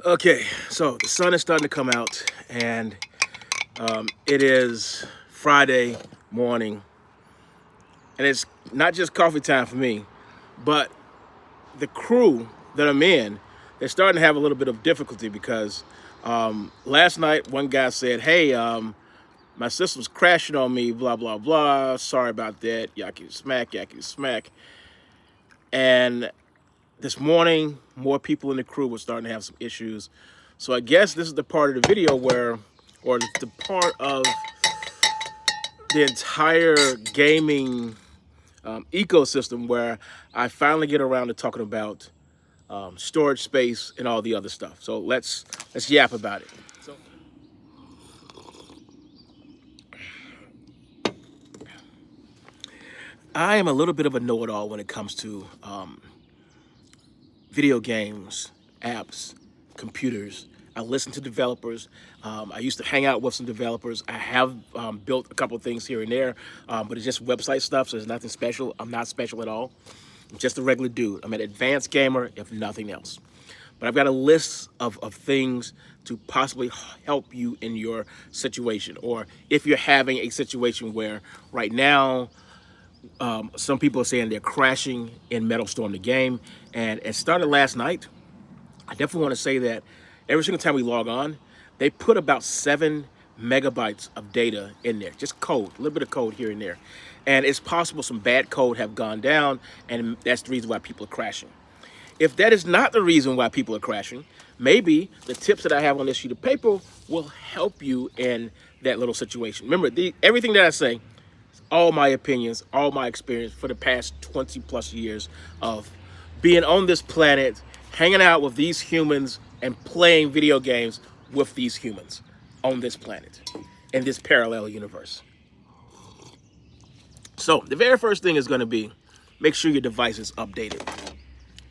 Okay, so the sun is starting to come out, and it is Friday morning, and it's not just coffee time for me, but the crew that I'm in, they're starting to have a little bit of difficulty because last night one guy said, "Hey, my system's crashing on me, blah blah blah. Sorry about that, yakety smack." And this morning, more people in the crew were starting to have some issues. So I guess this is the part of the video where, or the part of the entire gaming ecosystem where I finally get around to talking about storage space and all the other stuff. So let's yap about it. So I am a little bit of a know-it-all when it comes to video games, apps, computers. I listen to developers. I used to hang out with some developers. I have built a couple things here and there, but it's just website stuff, so it's nothing special. I'm not special at all. I'm just a regular dude. I'm an advanced gamer, if nothing else. But I've got a list of things to possibly help you in your situation, or if you're having a situation where right now some people are saying they're crashing in Metal Storm the game, and it started last night. I definitely want to say that every single time we log on, they put about 7 megabytes of data in there, just code, a little bit of code here and there. And it's possible some bad code have gone down, and that's the reason why people are crashing. If that is not the reason why people are crashing, maybe the tips that I have on this sheet of paper will help you in that little situation. Remember, everything that I say, all my opinions, all my experience for the past 20 plus years of being on this planet, hanging out with these humans and playing video games with these humans on this planet in this parallel universe. So the very first thing is going to be make sure your device is updated.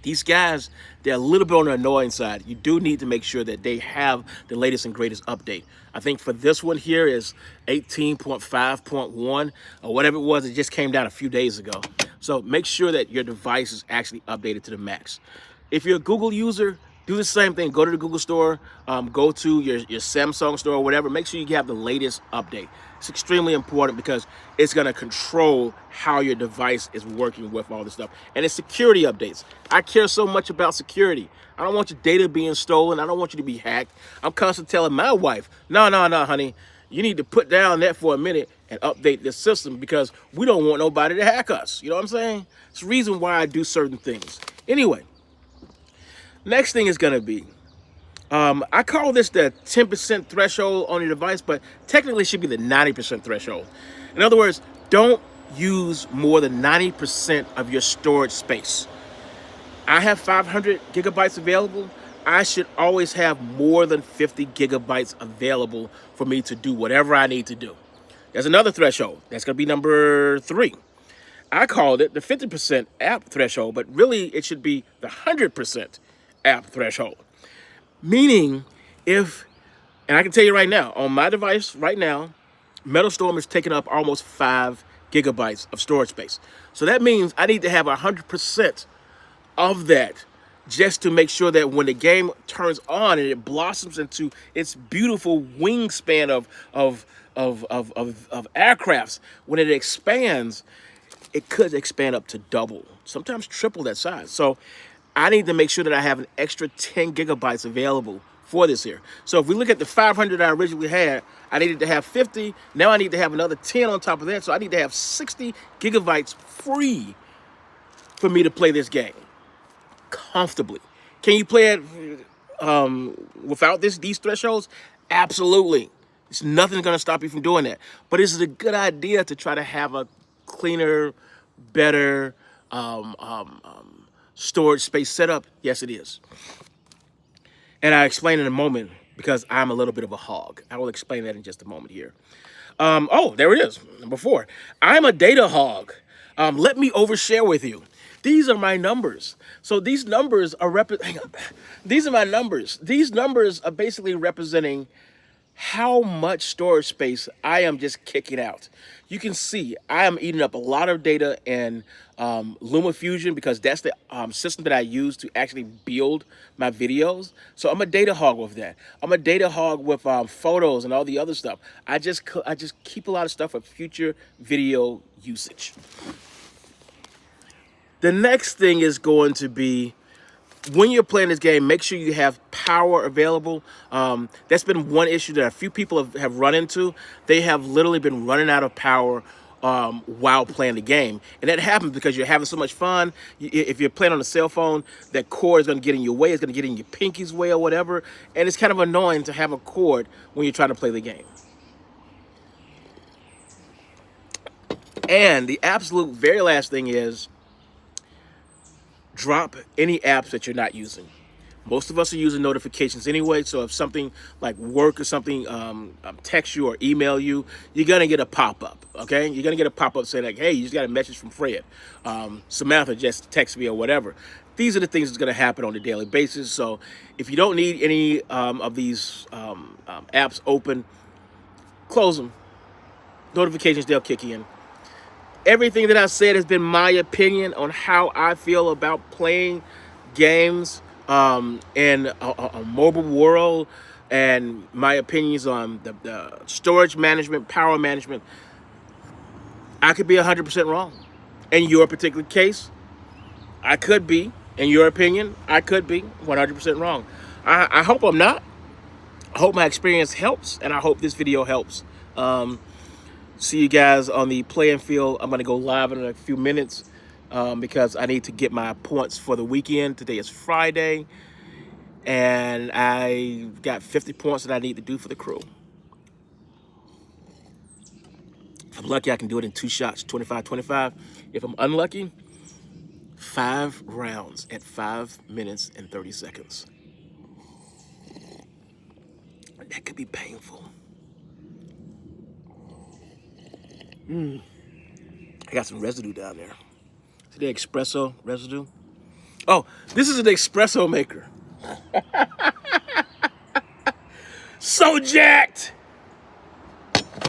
These guys, they're a little bit on the annoying side. You do need to make sure that they have the latest and greatest update. I think for this one here is 18.5.1 or whatever it was. It just came down a few days ago. So make sure that your device is actually updated to the max. If you're a Google user, do the same thing. Go to the Google store, go to your Samsung store or whatever. Make sure you have the latest update. It's extremely important because it's going to control how your device is working with all this stuff. And it's security updates. I care so much about security. I don't want your data being stolen. I don't want you to be hacked. I'm constantly telling my wife, no, honey, you need to put down that for a minute and update this system because we don't want nobody to hack us. You know what I'm saying? It's the reason why I do certain things. Anyway, next thing is going to be, I call this the 10% threshold on your device, but technically it should be the 90% threshold. In other words, don't use more than 90% of your storage space. I have 500 gigabytes available. I should always have more than 50 gigabytes available for me to do whatever I need to do. There's another threshold. That's going to be number 3. I called it the 50% app threshold, but really it should be the 100% app threshold. Meaning, and I can tell you right now, on my device right now, Metal Storm is taking up almost 5 gigabytes of storage space. So that means I need to have 100% of that just to make sure that when the game turns on and it blossoms into its beautiful wingspan of aircrafts, when it expands, it could expand up to double, sometimes triple that size. So I need to make sure that I have an extra 10 gigabytes available for this here. So if we look at the 500 I originally had, I needed to have 50. Now I need to have another 10 on top of that. So I need to have 60 gigabytes free for me to play this game comfortably. Can you play it without these thresholds? Absolutely. It's nothing going to stop you from doing that. But is it a good idea to try to have a cleaner, better storage space setup? Yes, it is. And I explain in a moment because I'm a little bit of a hog. I will explain that in just a moment here. Oh, there it is. Number 4. I'm a data hog. Let me overshare with you. These are my numbers. So these numbers are these are my numbers. These numbers are basically representing how much storage space I am just kicking out. You can see I am eating up a lot of data in LumaFusion because that's the system that I use to actually build my videos. So I'm a data hog with that. I'm a data hog with photos and all the other stuff. I just keep a lot of stuff for future video usage. The next thing is going to be, when you're playing this game, make sure you have power available. That's been one issue that a few people have run into. They have literally been running out of power while playing the game. And that happens because you're having so much fun. If you're playing on a cell phone, that cord is going to get in your way. It's going to get in your pinky's way or whatever. And it's kind of annoying to have a cord when you're trying to play the game. And the absolute very last thing is, drop any apps that you're not using. Most of us are using notifications anyway, so if something like work or something text you or email you, you're gonna get a pop-up, okay? You're gonna get a pop-up saying like, hey, you just got a message from Fred. Samantha just texted me or whatever. These are the things that's gonna happen on a daily basis, so if you don't need any of these apps open, close them. Notifications, they'll kick in. Everything that I said has been my opinion on how I feel about playing games in a mobile world, and my opinions on the storage management, power management. I could be 100% wrong. In your particular case, I could be. In your opinion, I could be 100% wrong. I hope I'm not. I hope my experience helps, and I hope this video helps. See you guys on the playing field. I'm going to go live in a few minutes because I need to get my points for the weekend. Today is Friday, and I got 50 points that I need to do for the crew. If I'm lucky, I can do it in 2 shots, 25-25. If I'm unlucky, 5 rounds at 5 minutes and 30 seconds. That could be painful. I got some residue down there. See the espresso residue? Oh, this is an espresso maker. So jacked!